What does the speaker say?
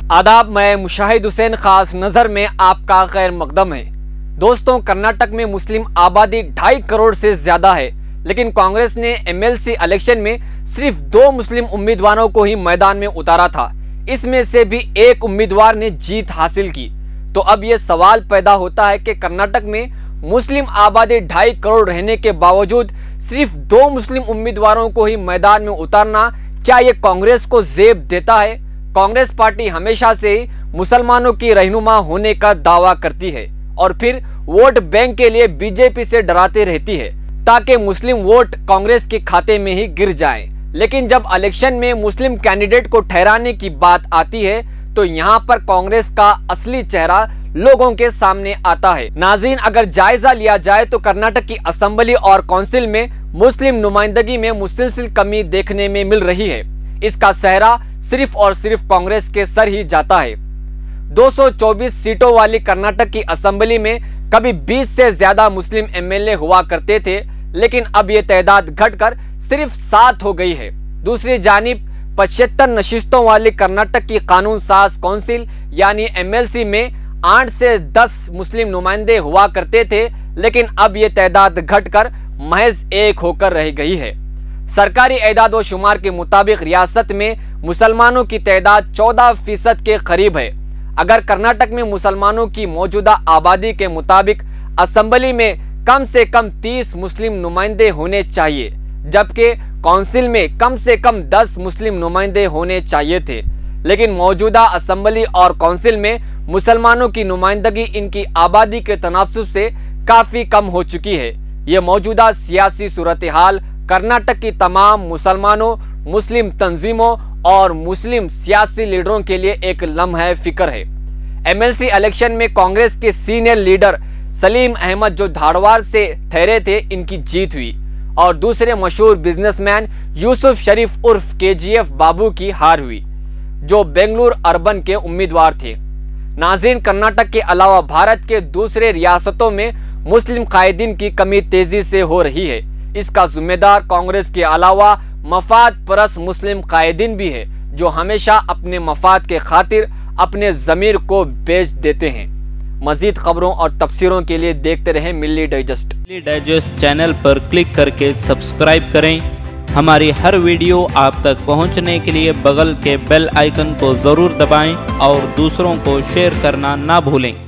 आदाब, मैं मुशाहिद हुसैन खास नजर में आपका खैर मकदम है। दोस्तों, कर्नाटक में मुस्लिम आबादी 2.5 करोड़ से ज्यादा है, लेकिन कांग्रेस ने एमएलसी इलेक्शन में सिर्फ 2 मुस्लिम उम्मीदवारों को ही मैदान में उतारा था। इसमें से भी एक उम्मीदवार ने जीत हासिल की। तो अब यह सवाल पैदा होता है कि कर्नाटक में मुस्लिम आबादी 2.5 करोड़ रहने के बावजूद सिर्फ 2 मुस्लिम उम्मीदवारों को ही मैदान में उतारना क्या ये कांग्रेस को जेब देता है? कांग्रेस पार्टी हमेशा से ही मुसलमानों की रहनुमा होने का दावा करती है और फिर वोट बैंक के लिए बीजेपी से डराती रहती है ताकि मुस्लिम वोट कांग्रेस के खाते में ही गिर जाए। लेकिन जब इलेक्शन में मुस्लिम कैंडिडेट को ठहराने की बात आती है तो यहाँ पर कांग्रेस का असली चेहरा लोगों के सामने आता है। नाज़रीन, अगर जायजा लिया जाए तो कर्नाटक की असेंबली और काउंसिल में मुस्लिम नुमाइंदगी में मुसलसल कमी देखने में मिल रही है। इसका सेहरा सिर्फ और सिर्फ कांग्रेस के सर ही जाता है। 224 सीटों वाली कर्नाटक की असेंबली में कभी 20 से ज्यादा मुस्लिम एमएलए हुआ करते थे, लेकिन अब ये तादाद घटकर सिर्फ 7 हो गई है। दूसरी जानिब 75 नशिस्तों वाली कर्नाटक की कानून साज काउंसिल यानी एमएलसी में 8 से 10 मुस्लिम नुमाइंदे हुआ करते थे, लेकिन अब ये तादाद घटकर महज 1 होकर रह गई है। सरकारी एदाद व शुमार के मुताबिक रियासत में मुसलमानों की तादाद 14% के करीब है। अगर कर्नाटक में मुसलमानों की मौजूदा आबादी के मुताबिक असेंबली में कम से कम 30 मुस्लिम नुमाइंदे होने चाहिए, जबकि काउंसिल में कम से कम 10 मुस्लिम नुमाइंदे होने चाहिए थे, लेकिन मौजूदा असेंबली और काउंसिल में मुसलमानों की नुमाइंदगी इनकी आबादी के तनासुब से काफी कम हो चुकी है। ये मौजूदा सियासी सूरत हाल कर्नाटक की तमाम मुसलमानों, मुस्लिम तंजीमों और मुस्लिम सियासी लीडरों के लिए एक लम्हा फिक्र है। एमएलसी इलेक्शन में कांग्रेस के सीनियर लीडर सलीम अहमद जो धारवाड़ से ठहरे थे, इनकी जीत हुई और दूसरे मशहूर बिजनेसमैन यूसुफ शरीफ उर्फ केजीएफ बाबू की हार हुई, जो बेंगलुरु अर्बन के उम्मीदवार थे। नाज़रीन, कर्नाटक के अलावा भारत के दूसरे रियासतों में मुस्लिम कायदीन की कमी तेजी से हो रही है। इसका जिम्मेदार कांग्रेस के अलावा मफाद परस्त मुस्लिम कायदीन भी है, जो हमेशा अपने मफाद के खातिर अपने ज़मीर को बेच देते हैं। मजीद खबरों और तफसीरों के लिए देखते रहें मिल्ली डाइजेस्ट। मिल्ली डाइजेस्ट चैनल पर क्लिक करके सब्सक्राइब करें। हमारी हर वीडियो आप तक पहुंचने के लिए बगल के बेल आइकन को ज़रूर दबाएं और दूसरों को शेयर करना ना भूलें।